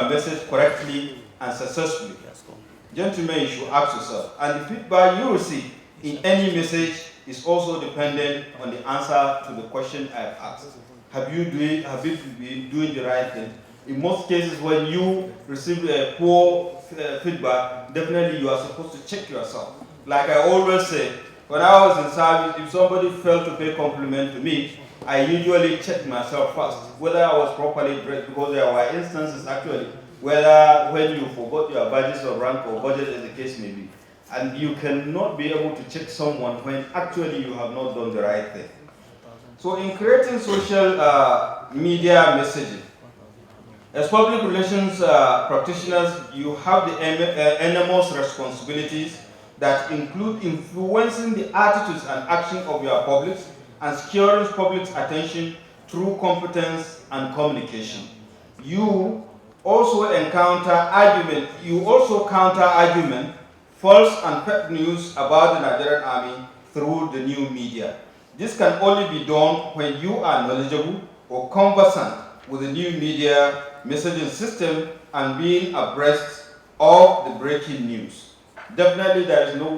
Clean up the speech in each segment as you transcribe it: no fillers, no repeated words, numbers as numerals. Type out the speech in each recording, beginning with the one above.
your message correctly and successfully? Gentlemen, you should ask yourself. And the feedback you receive in any message is also dependent on the answer to the question I've asked. Have you been doing the right thing? In most cases, when you receive a poor feedback, definitely you are supposed to check yourself. Like I always say, when I was in service, if somebody failed to pay compliment to me, I usually check myself first, whether I was properly dressed, because there were instances actually, whether when you forgot your badges of rank or budget as the case may be. And you cannot be able to check someone when actually you have not done the right thing. So in creating social media messaging, as public relations practitioners, you have the enormous responsibilities that include influencing the attitudes and action of your public and securing public's attention through competence and communication. You also counter argument, false and fake news about the Nigerian Army through the new media. This can only be done when you are knowledgeable or conversant with the new media messaging system and being abreast of the breaking news. Definitely there is no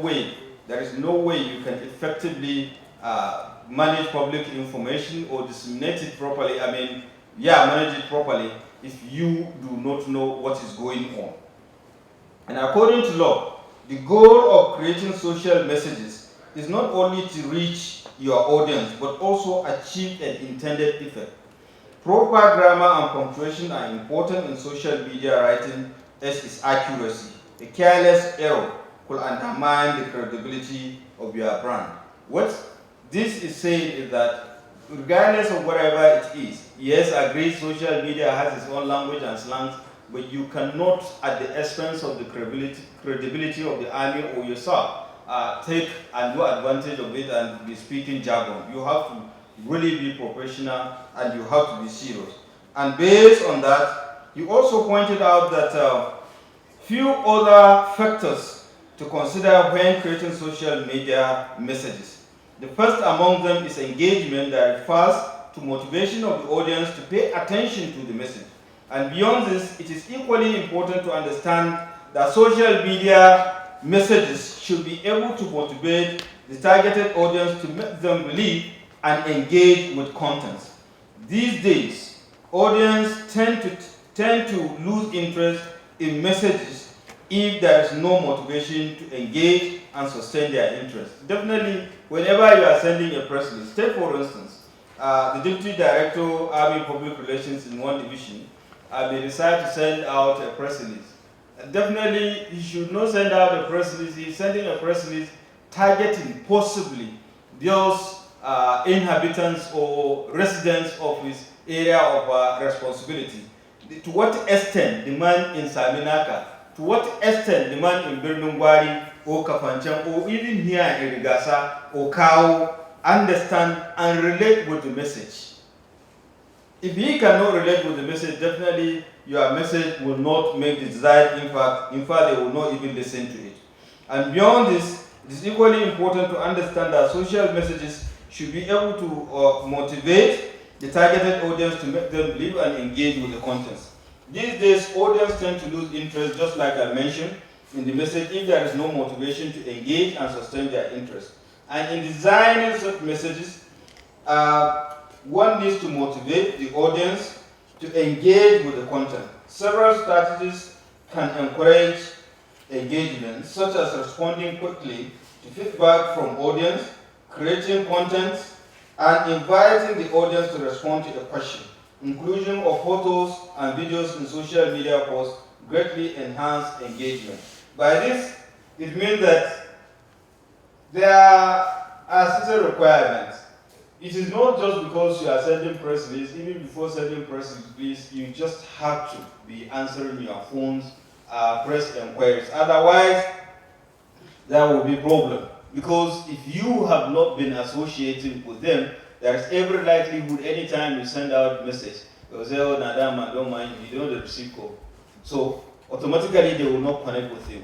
way you can effectively manage public information or disseminate it properly, manage it properly if you do not know what is going on. And according to law, the goal of creating social messages is not only to reach your audience, but also achieve an intended effect. Proper grammar and punctuation are important in social media writing, as is accuracy. A careless error could undermine the credibility of your brand. What this is saying is that regardless of whatever it is, yes, I agree social media has its own language and slangs, but you cannot, at the expense of the credibility of the army or yourself, take and do advantage of it and be speaking jargon. You have to really be professional and you have to be serious. And based on that, you also pointed out that few other factors to consider when creating social media messages. The first among them is engagement, that refers to motivation of the audience to pay attention to the message. And beyond this, it is equally important to understand that social media messages should be able to motivate the targeted audience to make them believe and engage with content. These days, audience tend to lose interest in messages if there is no motivation to engage and sustain their interest. Definitely, whenever you are sending a press release, take for instance, the Deputy Director, Army Public Relations in one division, may decide to send out a press release. Definitely, he should not send out a press release. He's sending a press release targeting possibly those inhabitants or residents of his area of responsibility. To what extent the man in Saminaka, to what extent the man in Birnungwari or Kafanchan or even here in Rigasa or Kau understand and relate with the message. If he cannot relate with the message, definitely your message will not make the desired impact. In fact, they will not even listen to it. And beyond this, it is equally important to understand that social messages should be able to motivate the targeted audience to make them believe and engage with the contents. These days, audience tend to lose interest, just like I mentioned in the message, if there is no motivation to engage and sustain their interest. And in designing such messages, one needs to motivate the audience to engage with the content. Several strategies can encourage engagement, such as responding quickly to feedback from audience, creating content, and inviting the audience to respond to a question. Inclusion of photos and videos in social media posts greatly enhance engagement. By this, it means that there are certain requirements. It is not just because you are sending press release. Even before sending press release, you just have to be answering your phone's press inquiries. Otherwise, there will be problem. Because if you have not been associated with them, there is every likelihood anytime you send out a message, they'll say, oh, Nadam, I don't mind, you don't receive call. So automatically they will not connect with you.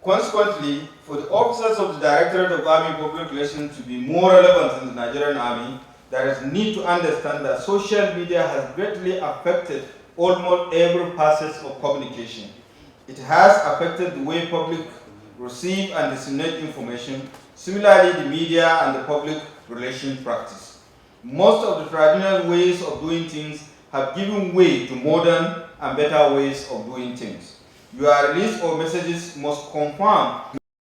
Consequently, for the officers of the Directorate of Army Public Relations to be more relevant in the Nigerian Army, there is need to understand that social media has greatly affected almost every facet of communication. It has affected the way public receive and disseminate information. Similarly, the media and the public relations practice. Most of the traditional ways of doing things have given way to modern and better ways of doing things. Your release or messages must confirm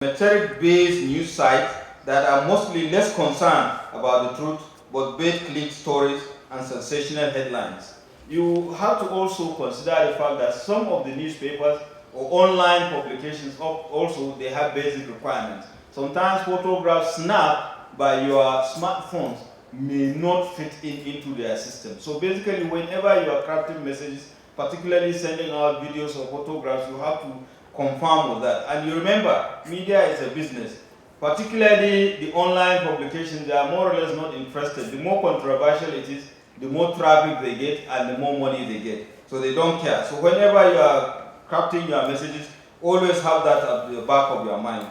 metric-based news sites that are mostly less concerned about the truth but bait-click stories and sensational headlines. You have to also consider the fact that some of the newspapers or online publications also they have basic requirements. Sometimes photographs snapped by your smartphones may not fit into their system. So basically, whenever you are crafting messages, particularly sending out videos or photographs, you have to confirm with that. And you remember, media is a business. Particularly the online publications, they are more or less not interested. The more controversial it is, the more traffic they get and the more money they get. So they don't care. So whenever you are crafting your messages, always have that at the back of your mind.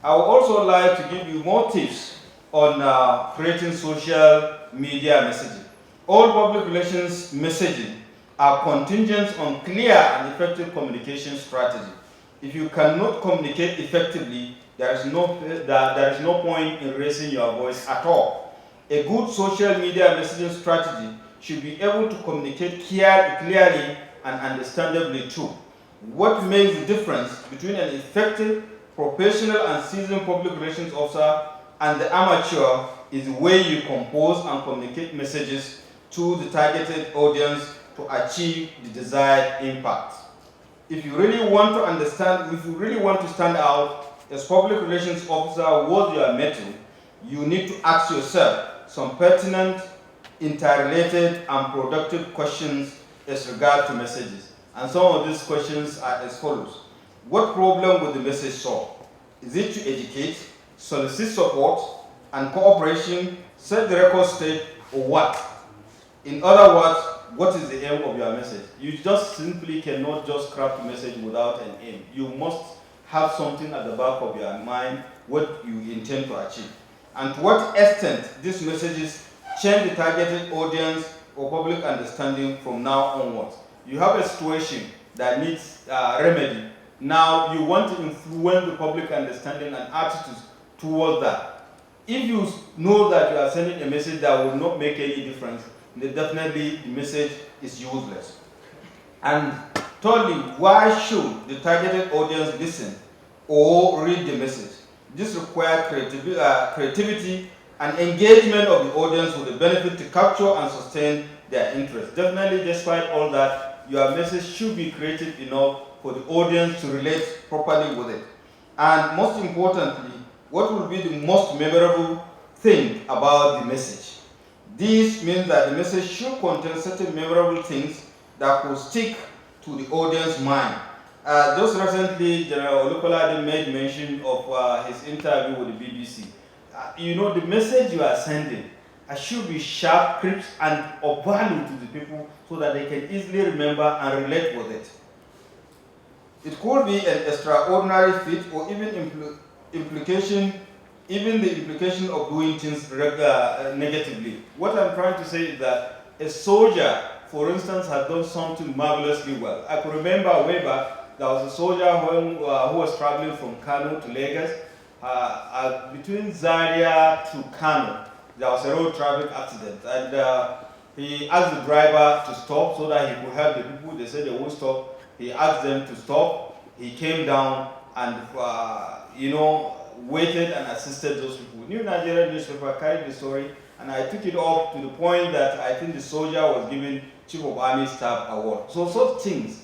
I would also like to give you more tips on creating social media messaging. All public relations messaging are contingent on clear and effective communication strategy. If you cannot communicate effectively, there is no point in raising your voice at all. A good social media messaging strategy should be able to communicate clearly and understandably too. What makes the difference between an effective, professional and seasoned public relations officer and the amateur is the way you compose and communicate messages to the targeted audience to achieve the desired impact. If you really want to stand out as public relations officer, what you are met to, you need to ask yourself some pertinent, interrelated, and productive questions as regard to messages. And some of these questions are as follows. What problem will the message solve? Is it to educate, solicit support and cooperation, set the record straight, or what? In other words, what is the aim of your message? You just simply cannot just craft a message without an aim. You must have something at the back of your mind, what you intend to achieve. And to what extent these messages change the targeted audience or public understanding from now onwards. You have a situation that needs remedy. Now you want to influence the public understanding and attitudes towards that. If you know that you are sending a message that will not make any difference, then definitely the message is useless. And thirdly, why should the targeted audience listen or read the message? This requires creativity and engagement of the audience with the benefit to capture and sustain their interest. Definitely, despite all that, your message should be creative enough for the audience to relate properly with it. And most importantly, what will be the most memorable thing about the message? This means that the message should contain certain memorable things that could stick to the audience mind. Just recently, General Olukolade made mention of his interview with the BBC. The message you are sending should be sharp, crisp, and of value to the people so that they can easily remember and relate with it. It could be an extraordinary feat or even the implication of doing things negatively. What I'm trying to say is that a soldier, for instance, has done something marvelously well. I can remember way back, there was a soldier who was traveling from Kano to Lagos. Between Zaria to Kano, there was a road traffic accident, and he asked the driver to stop so that he could help the people. They said they won't stop. He asked them to stop. He came down and waited and assisted those people. New Nigerian newspaper carried the story, and I took it up to the point that I think the soldier was given Chief of Army Staff Award. So such things,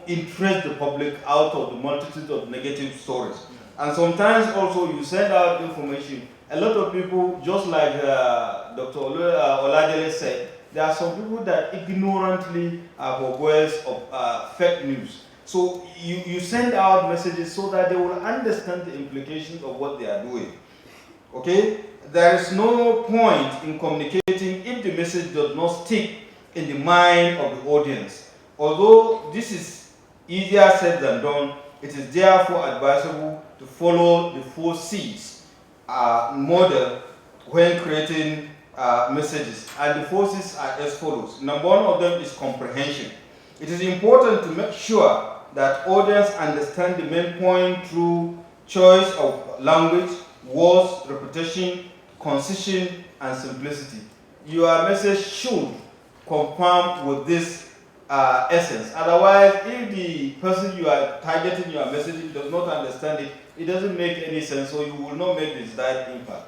interest the public out of the multitude of negative stories. And sometimes also you send out information. A lot of people, just like Dr. Oladele said, there are some people that ignorantly are purveyors of fake news. So you send out messages so that they will understand the implications of what they are doing. Okay? There is no point in communicating if the message does not stick in the mind of the audience. Although this is easier said than done, it is therefore advisable to follow the 4 C's model when creating messages, and the forces are as follows. Number one of them is comprehension. It is important to make sure that audience understand the main point through choice of language, words, repetition, concision, and simplicity. Your message should conform with this essence. Otherwise, if the person you are targeting your messaging does not understand it, it doesn't make any sense, so you will not make the desired impact.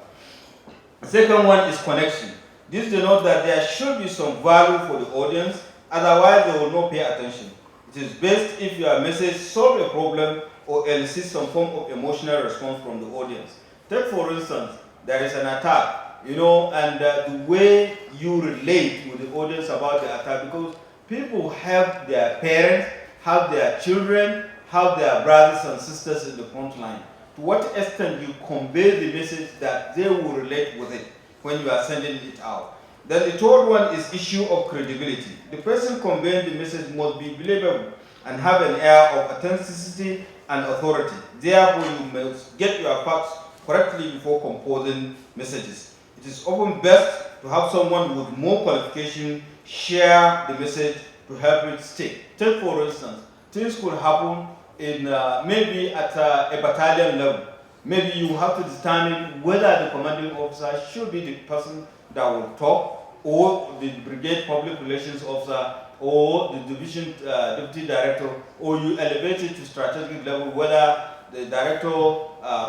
The second one is connection. This denotes that there should be some value for the audience, otherwise they will not pay attention. It is best if your message solves a problem or elicits some form of emotional response from the audience. Take for instance, there is an attack, and the way you relate with the audience about the attack, because people have their parents, have their children, have their brothers and sisters in the front line. To what extent you convey the message that they will relate with it when you are sending it out. Then the third one is issue of credibility. The person conveying the message must be believable and have an air of authenticity and authority. Therefore, you must get your facts correctly before composing messages. It is often best to have someone with more qualification share the message to help it stick. Take for instance, things could happen in maybe at a battalion level. Maybe you have to determine whether the commanding officer should be the person that will talk, or the brigade public relations officer, or the division deputy director, or you elevate it to strategic level, whether the director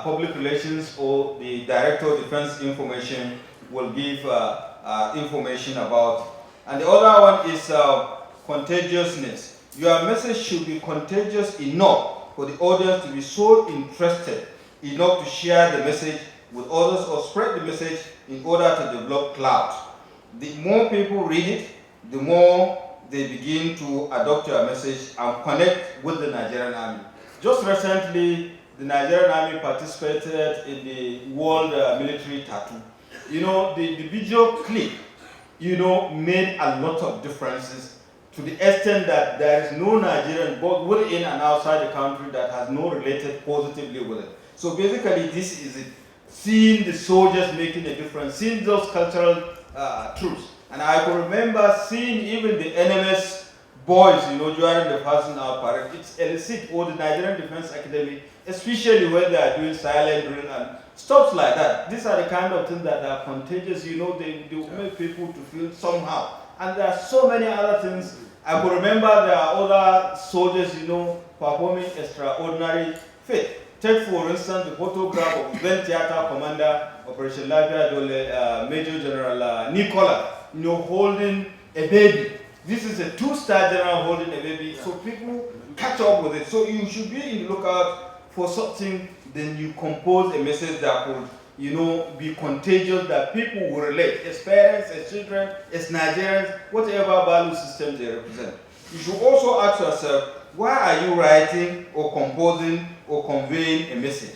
public relations or the director of defense information will give information about. And the other one is contagiousness. Your message should be contagious enough for the audience to be so interested enough to share the message with others or spread the message in order to develop clout. The more people read it, the more they begin to adopt your message and connect with the Nigerian Army. Just recently, the Nigerian Army participated in the World Military Tattoo. The video clip, made a lot of differences, to the extent that there is no Nigerian, both within and outside the country, that has not related positively with it. So basically, this is it. Seeing the soldiers making a difference, seeing those cultural truths. And I can remember seeing even the NMS boys, during the passing out parade. It's elicit, or the Nigerian Defense Academy, especially when they are doing silent drill and stuff like that. These are the kind of things that are contagious, they make people to feel somehow. And there are so many other things. I could remember there are other soldiers, performing extraordinary feats. Take for instance the photograph of then theater commander Operation Labia Dole, Major General Nicola, holding a baby. This is a two-star general holding a baby, so people catch up with it. So you should be in the lookout for something, then you compose a message that could, be contagious, that people will relate, as parents, as children, as Nigerians, whatever value system they represent. You should also ask yourself, why are you writing or composing or conveying a message?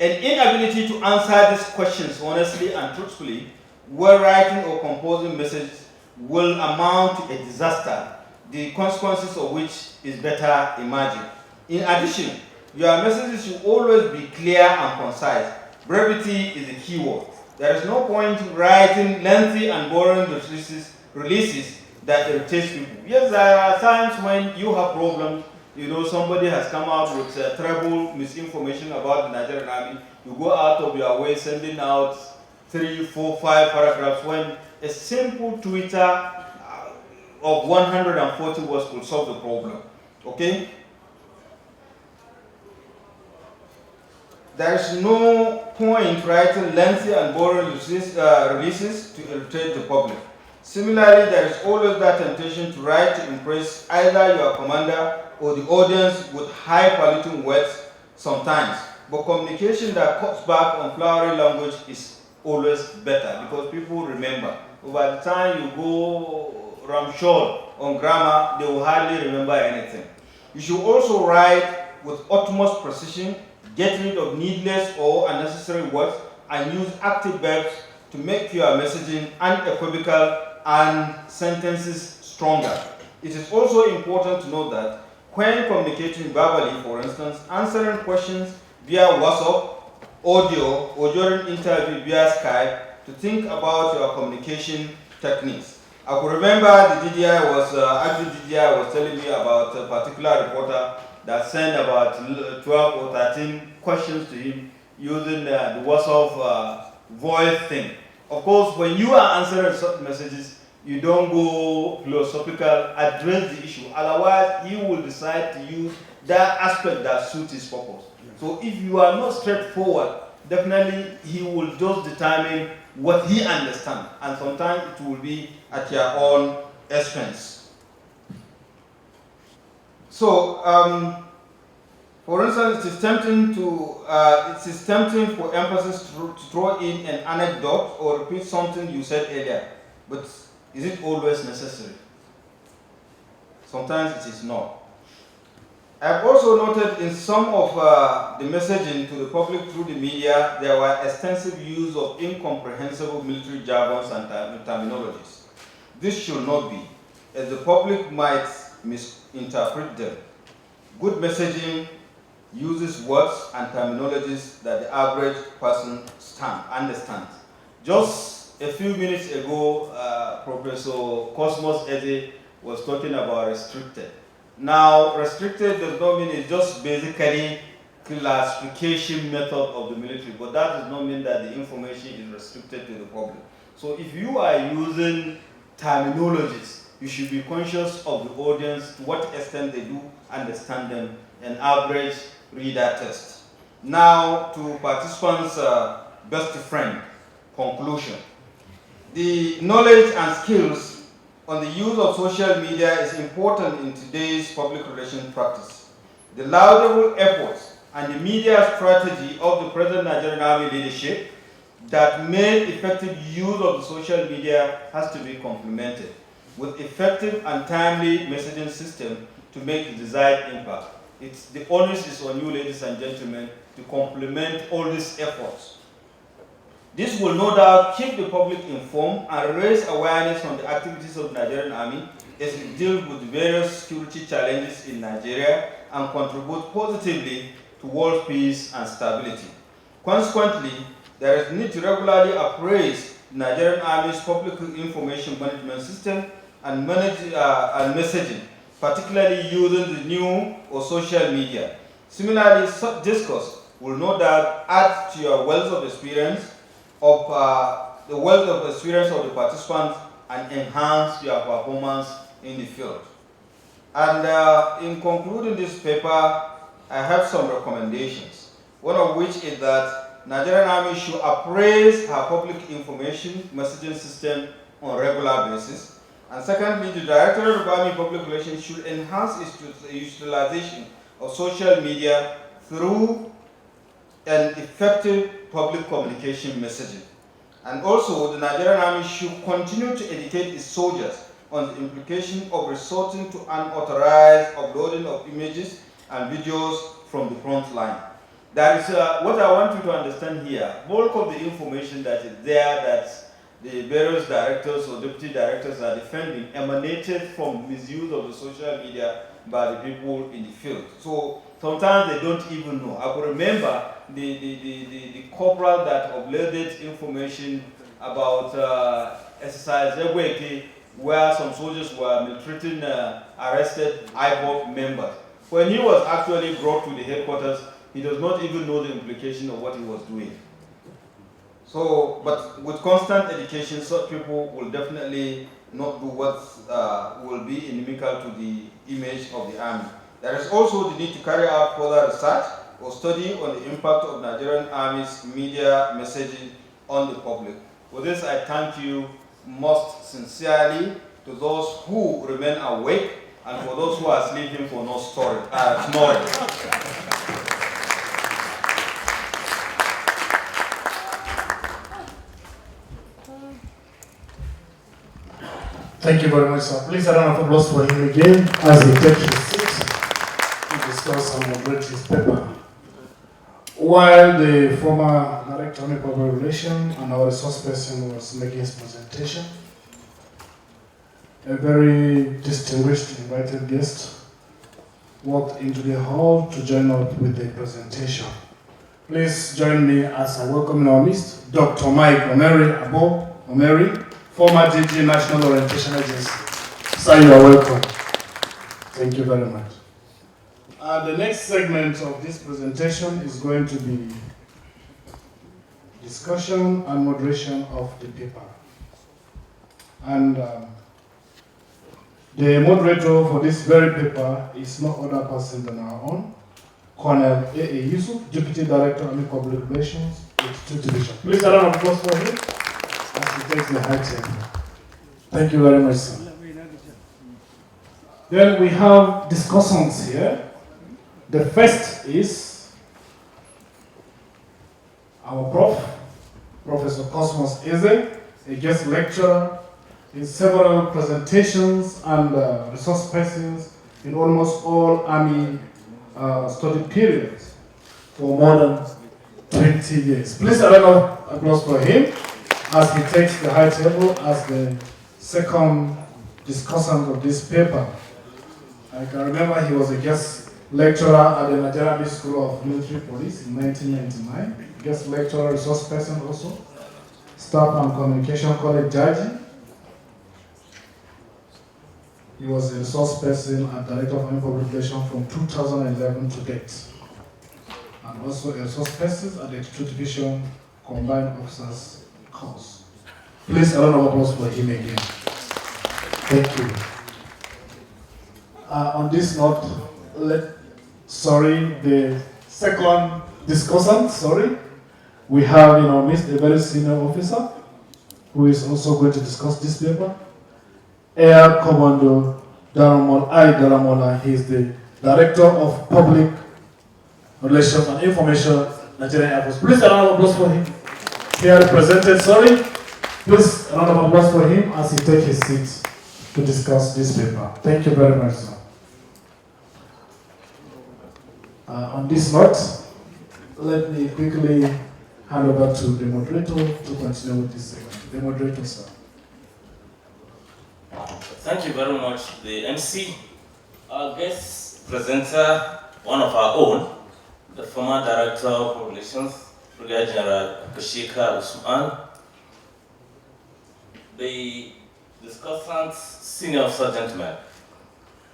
An inability to answer these questions honestly and truthfully while writing or composing messages will amount to a disaster, the consequences of which is better imagined. In addition, your messages should always be clear and concise. Brevity is a key word. There is no point writing lengthy and boring releases that irritates people. Yes, there are times when you have problems. Somebody has come out with terrible misinformation about the Nigerian Army. You go out of your way sending out 3, 4, 5 paragraphs when a simple Twitter of 140 words could solve the problem. Okay? There is no point writing lengthy and boring releases to irritate the public. Similarly, there is always that temptation to write to impress either your commander or the audience with high-quality words sometimes. But communication that cuts back on flowery language is always better, because people remember. By the time you go ramshorn on grammar, they will hardly remember anything. You should also write with utmost precision, get rid of needless or unnecessary words, and use active verbs to make your messaging unequivocal and sentences stronger. It is also important to note that when communicating verbally, for instance, answering questions via WhatsApp, audio, or during interview via Skype, to think about your communication techniques. I could remember the DDI was, actually DDI was telling me about a particular reporter that sent about 12 or 13 questions to him using the WhatsApp voice thing. Of course, when you are answering such messages, you don't go philosophical, address the issue. Otherwise, he will decide to use that aspect that suits his purpose. So if you are not straightforward, definitely he will just determine what he understands, and sometimes it will be at your own expense. So, for instance, it is tempting for emphasis to throw in an anecdote or repeat something you said earlier, but is it always necessary? Sometimes it is not. I've also noted in some of the messaging to the public through the media, there were extensive use of incomprehensible military jargons and terminologies. This should not be, as the public might misinterpret them. Good messaging uses words and terminologies that the average person understands. Just a few minutes ago, Professor Cosmos Eze was talking about restricted. Now, restricted does not mean it's just basically classification method of the military, but that does not mean that the information is restricted to the public. So if you are using terminologies, you should be conscious of the audience, to what extent they do understand them, an average reader test. Now to participants' best friend, conclusion. The knowledge and skills on the use of social media is important in today's public relations practice. The laudable efforts and the media strategy of the present Nigerian Army leadership that made effective use of the social media has to be complemented with effective and timely messaging system to make the desired impact. The onus is on you, ladies and gentlemen, to complement all these efforts. This will no doubt keep the public informed and raise awareness on the activities of the Nigerian Army as it deals with various security challenges in Nigeria and contribute positively towards peace and stability. Consequently, there is need to regularly appraise the Nigerian Army's public information management system and messaging, particularly using the new or social media. Similarly, such discourse will no doubt add to your wealth of experience of the participants and enhance your performance in the field. And in concluding this paper, I have some recommendations. One of which is that Nigerian Army should appraise her public information messaging system on a regular basis. And secondly, the Directorate of Army Public Relations should enhance its utilization of social media through an effective public communication messaging. And also, the Nigerian Army should continue to educate its soldiers on the implication of resorting to unauthorized uploading of images and videos from the front line. That is what I want you to understand here. Bulk of the information that is there that the various directors or deputy directors are defending emanated from misuse of the social media by the people in the field. So sometimes they don't even know. I could remember the corporal that uploaded information about exercise Egweke, where some soldiers were maltreating arrested IBOP members. When he was actually brought to the headquarters, he does not even know the implication of what he was doing. So, but with constant education, such people will definitely not do what will be inimical to the image of the army. There is also the need to carry out further research or study on the impact of Nigerian Army's media messaging on the public. For this, I thank you most sincerely, to those who remain awake and for those who are sleeping for no snoring. Thank you very much, sir. Please, a round of applause for him again as he takes his seat to discuss and moderate his paper. While the former Director of Public Relations and our resource person was making his presentation, a very distinguished invited guest walked into the hall to join up with the presentation. Please join me as I welcome in our midst Dr. Mike Omeri, former DG National Orientation Agency. Sir, you are welcome. Thank you very much. The next segment of this presentation is going to be discussion and moderation of the paper. And the moderator for this very paper is no other person than our own, Colonel A.A. Yusuf, Deputy Director, Army Public Relations, 82 Division. Please a round of applause for him as he takes the high table. Thank you very much, sir. Then we have discussants here. The first is our prof, Professor Cosmos Eze, a guest lecturer in several presentations and resource persons in almost all Army study periods for more than 20 years. Please a round of applause for him as he takes the high table as the second discussant of this paper. I can remember he was a guest lecturer at the Nigerian Army School of Military Police in 1999. Guest lecturer, resource person also. Staff and Communication College Jaji. He was a resource person and Director of Army Public Relations from 2011 to date. And also a resource person at the 82 Division Combined Officers Course. Please a round of applause for him again. Thank you. On this note, the second discussant, we have in our midst a very senior officer who is also going to discuss this paper. Air Commando Daramola. He is the Director of Public Relations and Information, Nigerian Air Force. Please a round of applause for him. Here represented, please a round of applause for him as he takes his seat to discuss this paper. Thank you very much, sir. On this note, let me quickly hand over to the moderator to continue with this segment. The moderator, sir. Thank you very much, the MC. Our guest presenter, one of our own, the former Director of Relations, Brigadier General Kushika Usman, the discussants, senior sergeant men.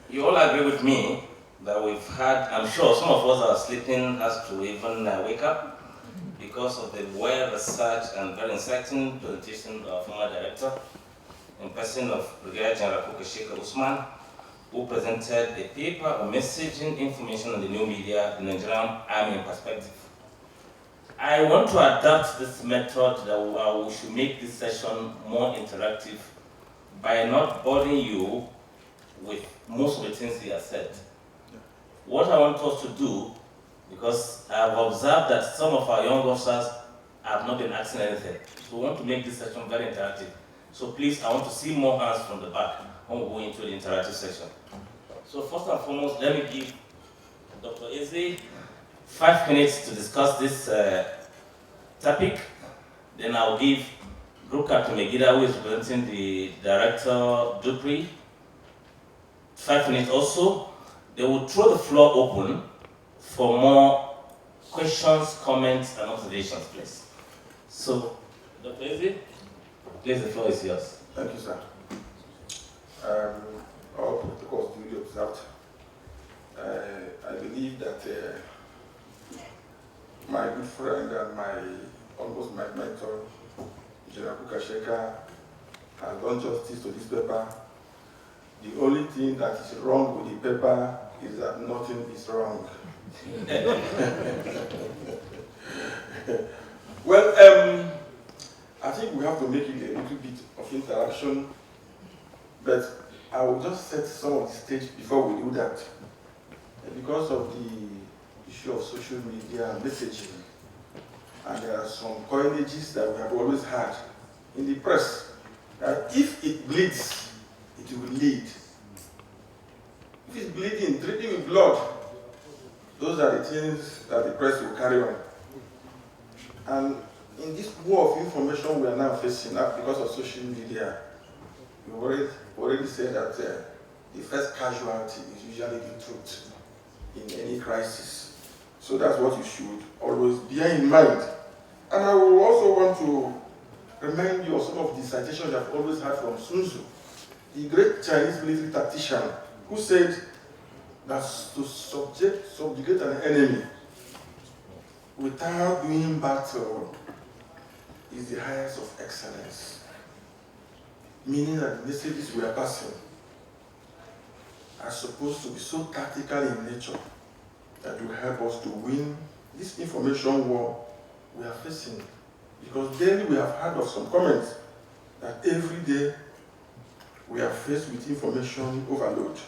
You all agree with me that we've had, I'm sure some of us are sleeping has to even wake up because of the well-researched and very exciting presentation of our former director, in person of Brigadier General Kushika Usman, who presented a paper on messaging information on the new media, the Nigerian Army in perspective. I want to adapt this method that we should make this session more interactive by not boring you with most of the things he has said. What I want us to do, because I have observed that some of our young officers have not been asking anything, so we want to make this session very interactive. So please, I want to see more hands from the back when we go into the interactive section. So first and foremost, let me give Dr. Eze 5 minutes to discuss this topic. Then I'll give Ruka Megida, who is representing the Director Dupri, 5 minutes also. They will throw the floor open for more questions, comments, and observations, please. So, Dr. Eze, please, the floor is yours. Thank you, sir. All protocols duly observed. I believe that my good friend and almost my mentor, General Kukasheka, has done justice to this paper. The only thing that is wrong with the paper is that nothing is wrong. Well, I think we have to make it a little bit of interaction, but I will just set some of the stage before we do that. Because of the issue of social media and messaging, and there are some coinages that we have always had in the press, that if it bleeds, it will lead. If it's bleeding, dripping with blood, those are the things that the press will carry on. And in this war of information we are now facing, because of social media, we already said that the first casualty is usually the truth in any crisis. So that's what you should always bear in mind. And I will also want to remind you of some of the citations I've always had from Sun Tzu, the great Chinese military tactician, who said that to subjugate an enemy without doing battle is the highest of excellence. Meaning that the messages we are passing are supposed to be so tactical in nature that will help us to win this information war we are facing. Because daily we have heard of some comments that every day we are faced with information overload.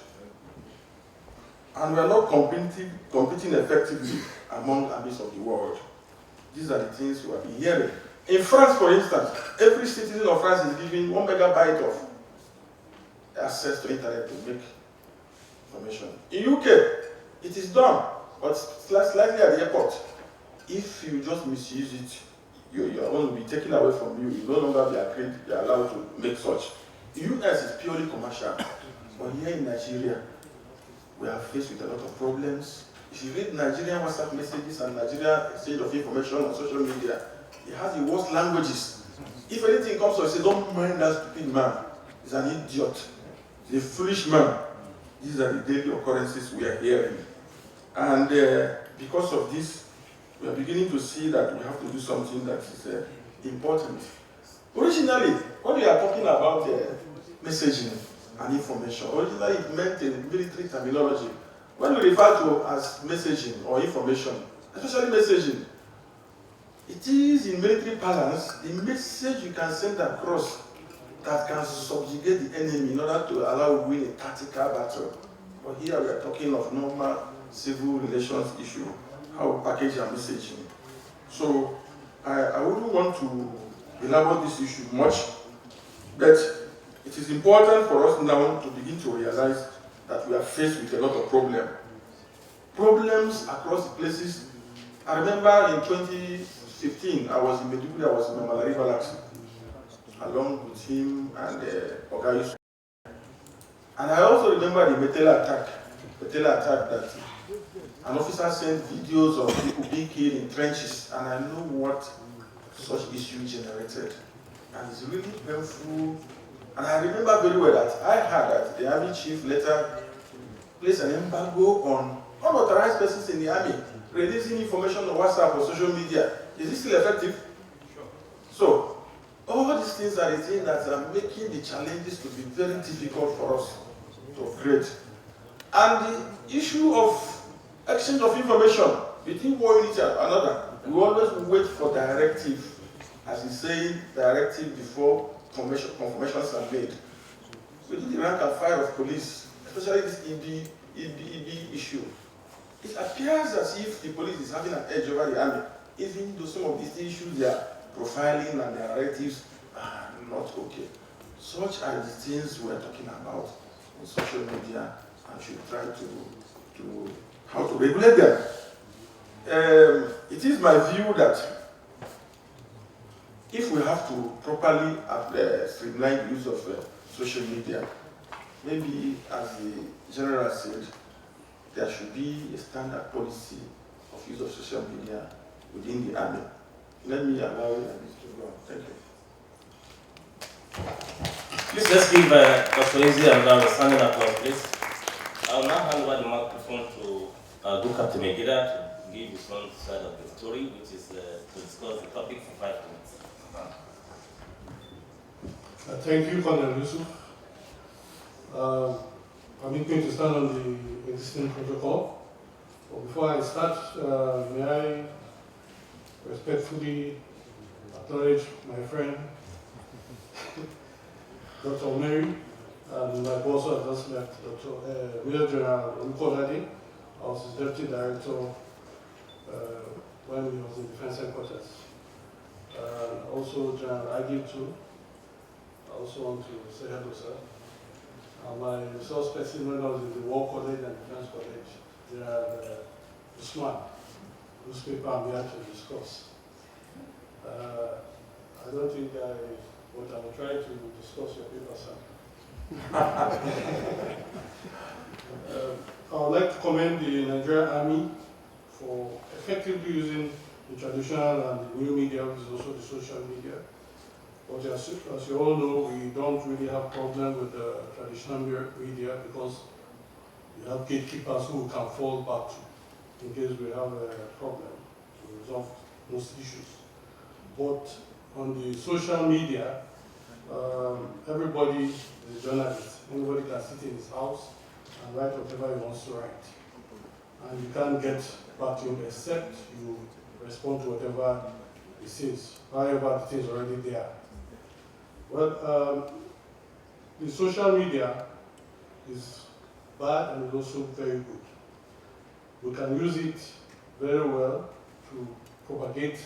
And we are not competing effectively among armies of the world. These are the things we have been hearing. In France, for instance, every citizen of France is given 1 megabyte of access to internet to make information. In UK, it is done, but slightly at the airport. If you just misuse it, your own will be taken away from you. You no longer be allowed to make such. The US is purely commercial, but here in Nigeria, we are faced with a lot of problems. If you read Nigerian WhatsApp messages and Nigerian exchange of information on social media, it has the worst languages. If anything comes to say, don't mind that stupid man, he's an idiot, he's a foolish man. These are the daily occurrences we are hearing. And because of this, we are beginning to see that we have to do something that is important. Originally, when we are talking about messaging and information, originally it meant a military terminology. When we refer to as messaging or information, especially messaging, it is in military parlance the message you can send across that can subjugate the enemy in order to allow win a tactical battle. But here we are talking of normal civil relations issue, how we package our messaging. So I wouldn't want to elaborate this issue much, but it is important for us now to begin to realize that we are faced with a lot of problems. Problems across the places. I remember in 2015, I was in Medjugorje, I was in Malari Barracks, along with him and Oga Usman. And I also remember the Metela attack that an officer sent videos of people being killed in trenches, and I know what such issue generated. And it's really painful. And I remember very well that I heard that the army chief later placed an embargo on unauthorized persons in the army releasing information on WhatsApp or social media. Is it still effective? Sure. So, all these things are the things that are making the challenges to be very difficult for us to create. And the issue of exchange of information between one unit and another, we always wait for directive, as we say, directive before confirmations are made. Within the rank and file of police, especially this EB issue, it appears as if the police is having an edge over the army, even though some of these issues they are profiling and their narratives are not okay. Such are the things we are talking about on social media, and should try to how to regulate them. It is my view that if we have to properly streamline the use of social media, maybe as the general said, there should be a standard policy of use of social media within the army. Let me allow you to go on. Thank you. Please let's give Dr. Izzy another standing applause, please. I'll now hand over the microphone to Group Captain Megida to give his own side of the story, which is to discuss the topic for 5 minutes. Thank you, Colonel Yusuf. I'm going to stand on the existing protocol. But before I start, may I respectfully acknowledge my friend, Dr. Mary, and my boss who has just left, Dr. Major General Olukolade. I was his deputy director when he was in Defense Headquarters. Also General Agil too. I also want to say hello, sir. My resource person when I was in the War College and Defense College, General Usman, whose paper I'm here to discuss. I don't think but I will try to discuss your paper, sir. I would like to commend the Nigerian Army for effectively using the traditional and the new media, which is also the social media. But as you all know, we don't really have problem with the traditional media because we have gatekeepers who we can fall back to in case we have a problem to resolve most issues. But on the social media, everybody is a journalist. Anybody can sit in his house and write whatever he wants to write. And you can't get back to him except you respond to whatever he says, however the thing is already there. Well, the social media is bad and is also very good. We can use it very well to propagate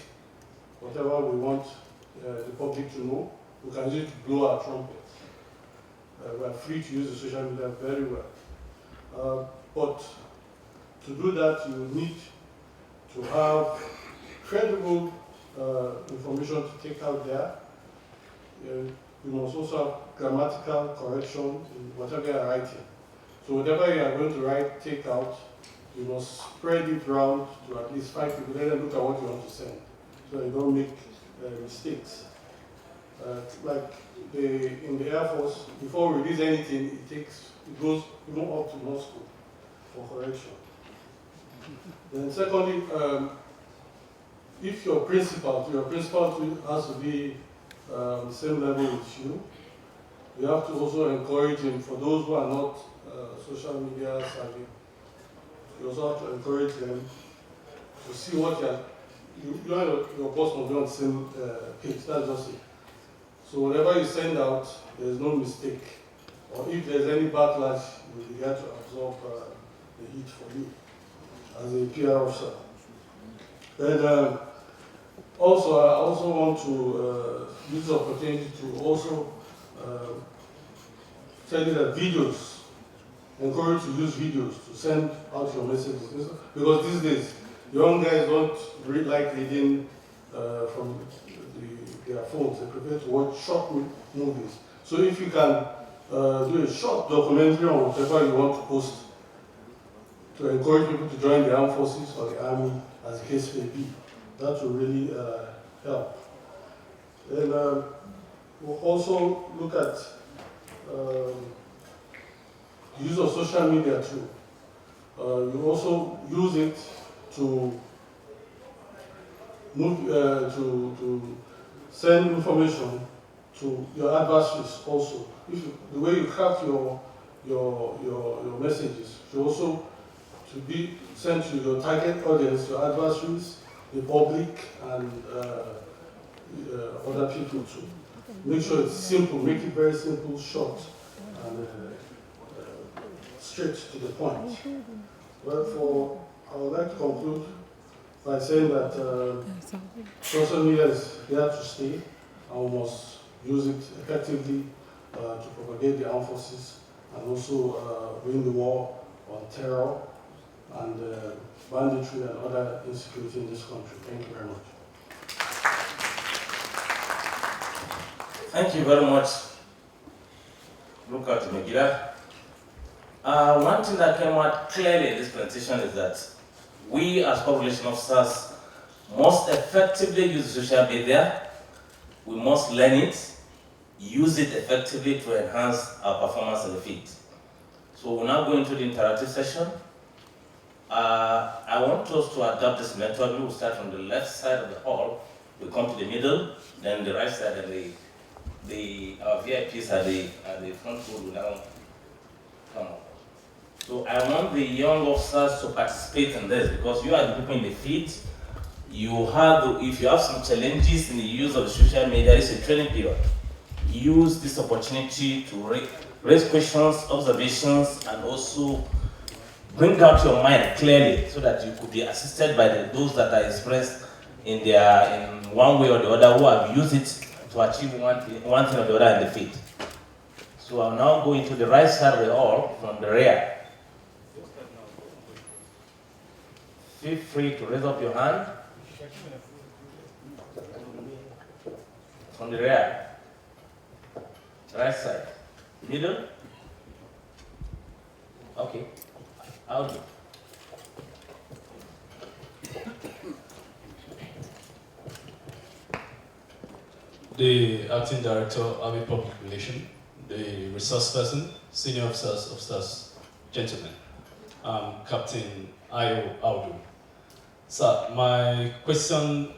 whatever we want the public to know. We can use it to blow our trumpets. We are free to use the social media very well. But to do that, you need to have credible information to take out there. You must also have grammatical correction in whatever you are writing. So whatever you are going to write, take out, you must spread it around to at least 5 people, let them look at what you want to send, so you don't make mistakes. Like in the Air Force, before we release anything, it goes even up to Moscow for correction. Then secondly, if your principal has to be the same level with you, you have to also encourage him. For those who are not social media savvy, you also have to encourage them to see what you and your boss must be on the same page. That's just it. So whatever you send out, there's no mistake. Or if there's any backlash, you'll be there to absorb the heat for you as a PR officer. Then I also want to use the opportunity to also tell you that videos, encourage you to use videos to send out your messages. Because these days, young guys don't like reading from their phones. They prefer to watch short movies. So if you can do a short documentary on whatever you want to post to encourage people to join the armed forces or the army, as the case may be, that will really help. And we'll also look at the use of social media too. You also use it to to send information to your adversaries also. The way you craft your messages should also to be sent to your target audience, your adversaries, the public, and other people too. Make sure it's simple, make it very simple, short, and straight to the point. Well, I would like to conclude by saying that social media is here to stay, and we must use it effectively to propagate the armed forces and also win the war on terror and banditry and other insecurity in this country. Thank you very much. Thank you very much. Look at Megillah. One thing that came out clearly in this presentation is that we as population officers must effectively use social media. We must learn it, use it effectively to enhance our performance in the field. So we're now going to the interactive session. I want us to adapt this method. We will start from the left side of the hall. We come to the middle, then the right side, and our VIPs at the front row will now come up. So I want the young officers to participate in this because you are the people in the field. If you have some challenges in the use of social media, it's a training period. Use this opportunity to raise questions, observations, and also bring out your mind clearly so that you could be assisted by those that are expressed in one way or the other who have used it to achieve one thing or the other in the field. So I'll now go into the right side of the hall from the rear. Feel free to raise up your hand. From the rear. Right side. Middle? Okay. I'll do. the Acting Director, Army Public Relations, the resource person, senior officers, gentlemen, Captain Ayo Audu. So my question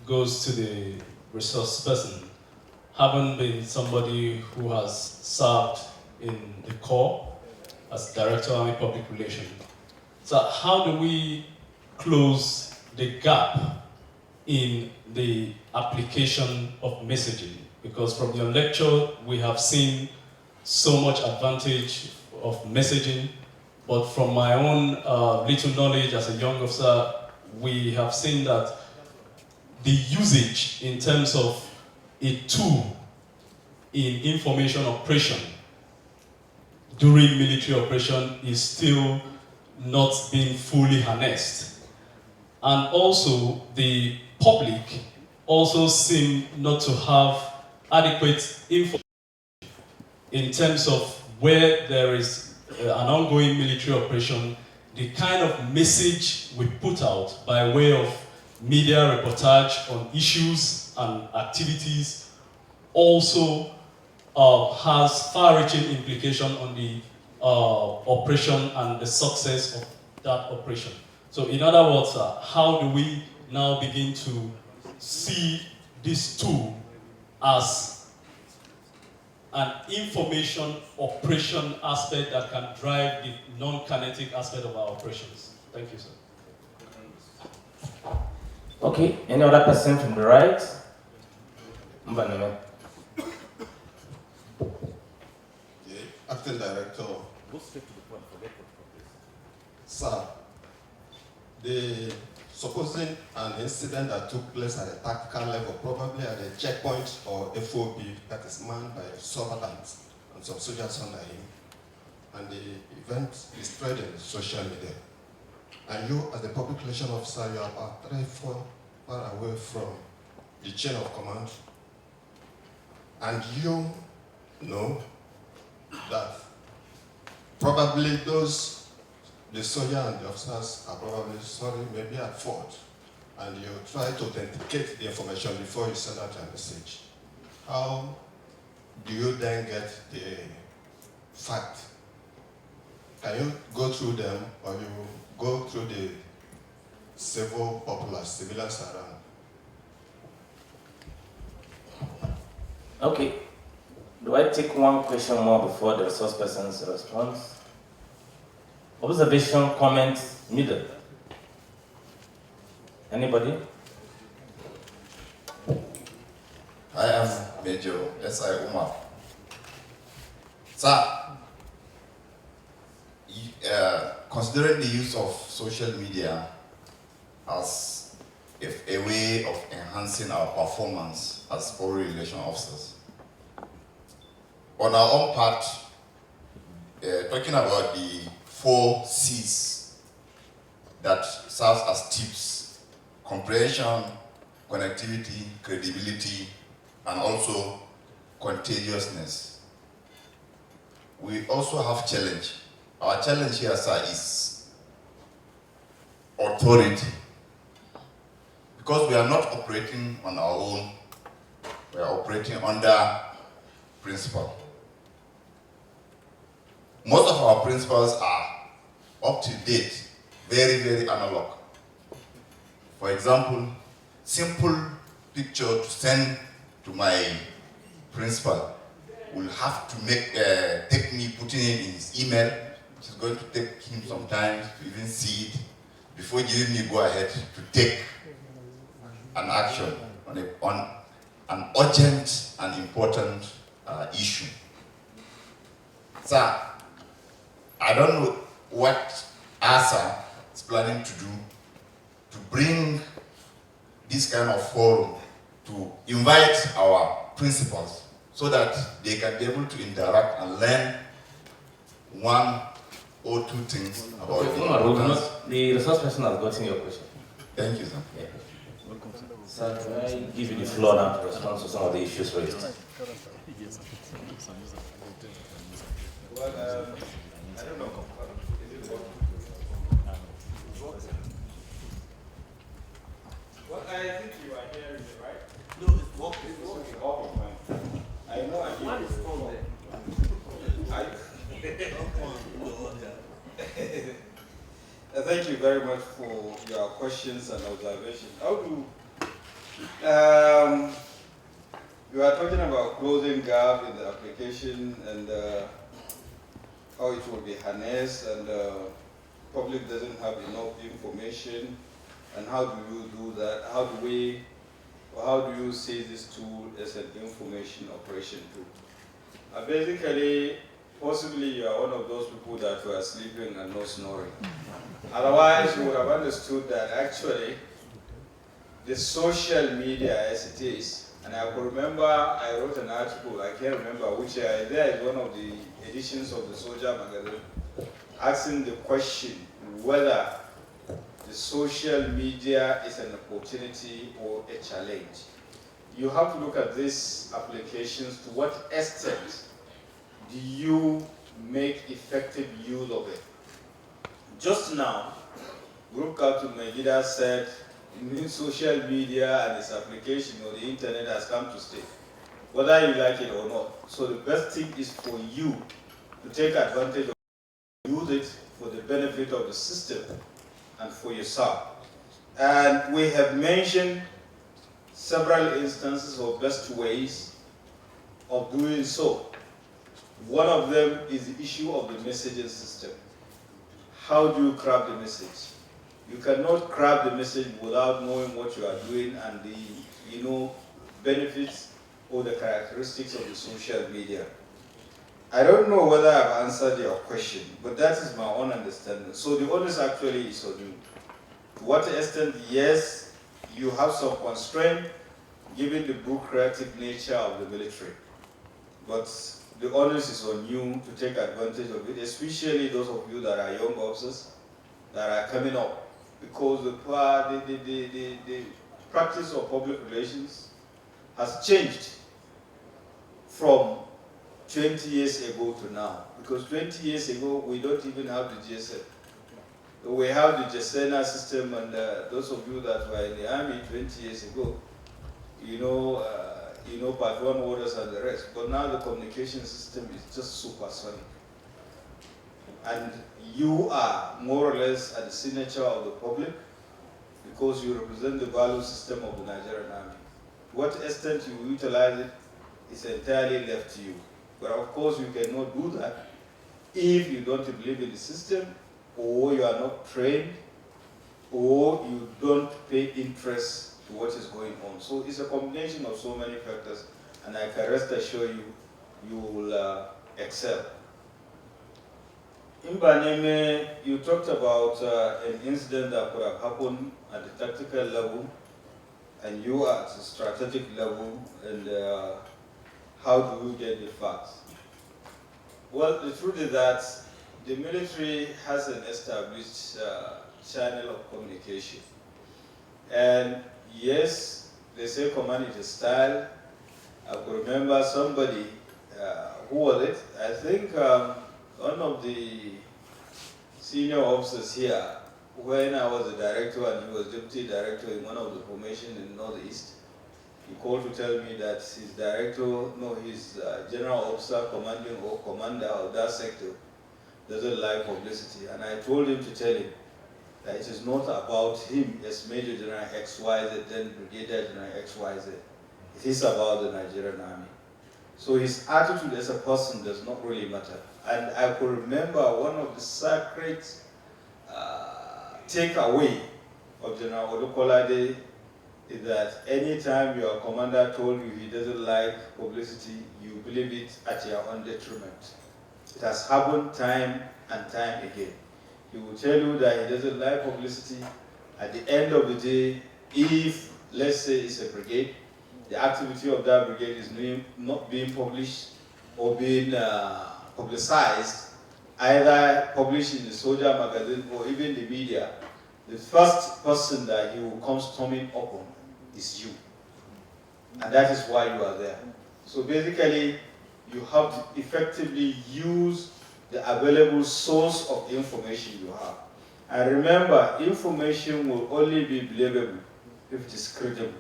goes to the resource person. Having been somebody who has served in the Corps as Director of Army Public Relations, so how do we close the gap in the application of messaging? Because from your lecture, we have seen so much advantage of messaging, but from my own little knowledge as a young officer, we have seen that the usage in terms of a tool in information operation during military operation is still not being fully harnessed. And also, the public also seem not to have adequate information in terms of where there is an ongoing military operation, the kind of message we put out by way of media reportage on issues and activities also has far-reaching implication on the operation and the success of that operation. So in other words, how do we now begin to see this tool as an information operation aspect that can drive the non-kinetic aspect of our operations? Thank you, sir. Okay, any other person from the right? Mbaneme. Acting Director. Go straight to the point, forget what Sir, the supposing an incident that took place at a tactical level, probably at a checkpoint or FOB that is manned by surveillance and some soldiers under him, and the event is spread in social media. And you, as the public relations officer, you are about 3-4 far away from the chain of command, and you know that probably the soldier and the officers are probably sorry, maybe at fault, and you try to authenticate the information before you send out a message. How do you then get the fact? Can you go through them, or you go through the civil populace, civilians around? Okay. Do I take one question more before the resource person's response? Observation, comments, middle. Anybody? I am Major S.I. Umar. Sir, considering the use of social media as a way of enhancing our performance as foreign relation officers, on our own part, talking about the 4 C's that serves as tips: comprehension, connectivity, credibility, and also contagiousness. We also have challenge. Our challenge here, sir, is authority. Because we are not operating on our own, we are operating under principle. Most of our principles are up to date, very, very analog. For example, simple picture to send to my principal will have to take me putting it in his email, which is going to take him some time to even see it before giving me go ahead to take an action on an urgent and important issue. Sir, I don't know what ASA is planning to do to bring this kind of forum to invite our principals so that they can be able to interact and learn 1 or 2 things about the resource person has gotten your question. Thank you, sir. Yeah. Sir, can I give you the floor now to respond to some of the issues raised? Well, I don't know. Is it working? Well, I think you are hearing it, right? No, it's working. It's working. thank you very much for your questions and observations. You are talking about closing gap in the application and how it will be harnessed and public doesn't have enough information, and how do you do that? How do you see this tool as an information operation tool? Basically, possibly you are one of those people that were sleeping and not snoring. Otherwise, you would have understood that actually the social media as it is, and I could remember I wrote an article, I can't remember which year, there is one of the editions of the Soldier magazine, asking the question whether the social media is an opportunity or a challenge. You have to look at these applications to what extent do you make effective use of it. Just now, Group Captain Megida said social media and its application or the internet has come to stay, whether you like it or not. So the best thing is for you to take advantage of it, use it for the benefit of the system and for yourself. And we have mentioned several instances of best ways of doing so. One of them is the issue of the messaging system. How do you craft the message? You cannot craft the message without knowing what you are doing and the benefits or the characteristics of the social media. I don't know whether I've answered your question, but that is my own understanding. So the onus actually is on you. To what extent, yes, you have some constraint given the bureaucratic nature of the military. But the onus is on you to take advantage of it, especially those of you that are young officers that are coming up, because the practice of public relations has changed from 20 years ago to now. Because 20 years ago, we don't even have the GSM. We have the Jesena system, and those of you that were in the army 20 years ago, part one orders and the rest. But now the communication system is just supersonic. And you are more or less at the signature of the public because you represent the value system of the Nigerian army. To what extent you utilize it is entirely left to you. But of course, you cannot do that if you don't believe in the system, or you are not trained, or you don't pay interest to what is going on. So it's a combination of so many factors, and I can rest assure you, you will excel. In Baneme, you talked about an incident that could have happened at the tactical level, and you are at the strategic level, and how do you get the facts? Well, the truth is that the military has an established channel of communication. And yes, they say command is a style. I could remember somebody, who was it? I think one of the senior officers here, when I was a director and he was deputy director in one of the formations in the Northeast, he called to tell me that his his general officer commanding or commander of that sector doesn't like publicity. And I told him to tell him that it is not about him as Major General XYZ, then Brigadier General XYZ. It is about the Nigerian Army. So his attitude as a person does not really matter. And I could remember one of the sacred takeaway of General Olukolade is that anytime your commander told you he doesn't like publicity, you believe it at your own detriment. It has happened time and time again. He will tell you that he doesn't like publicity. At the end of the day, if, let's say it's a brigade, the activity of that brigade is not being published or being publicized, either published in the soldier magazine or even the media, the first person that he will come storming upon is you. And that is why you are there. So basically, you have to effectively use the available source of information you have. And remember, information will only be believable if it is credible.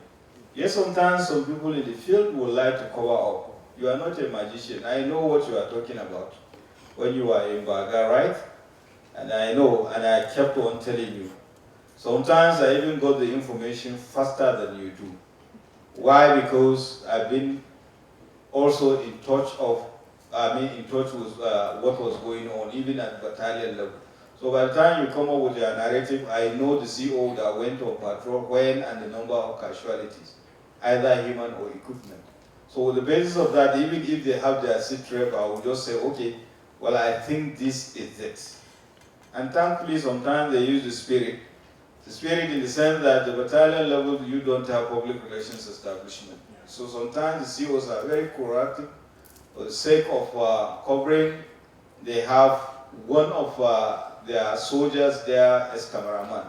Yes, sometimes some people in the field will like to cover up. You are not a magician. I know what you are talking about when you are in Baga, right? And I know, and I kept on telling you. Sometimes I even got the information faster than you do. Why? Because I've been also in touch with what was going on, even at battalion level. So by the time you come up with your narrative, I know the CO that went on patrol, when, and the number of casualties, either human or equipment. So with the basis of that, even if they have their sit rep, I will just say, okay, well, I think this is it. And thankfully, sometimes they use the spirit. The spirit in the sense that the battalion level, you don't have public relations establishment. So sometimes the COs are very corrective. For the sake of covering, they have one of their soldiers there as cameraman.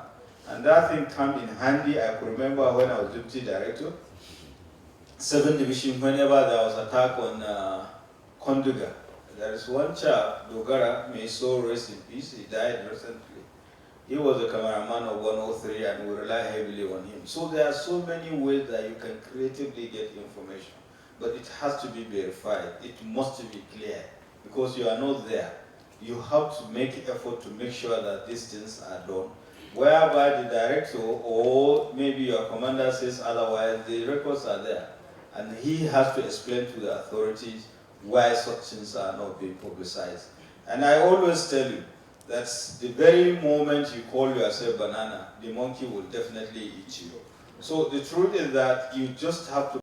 And that thing came in handy. I could remember when I was deputy director, 7th Division, whenever there was attack on Konduga. There is one chap, Dogara, may so rest in peace, he died recently. He was a cameraman of 103 and we rely heavily on him. So there are so many ways that you can creatively get information, but it has to be verified. It must be clear because you are not there. You have to make effort to make sure that these things are done, whereby the director or maybe your commander says otherwise, the records are there. And he has to explain to the authorities why such things are not being publicized. And I always tell you, that's the very moment you call yourself banana, the monkey will definitely eat you. So the truth is that you just have to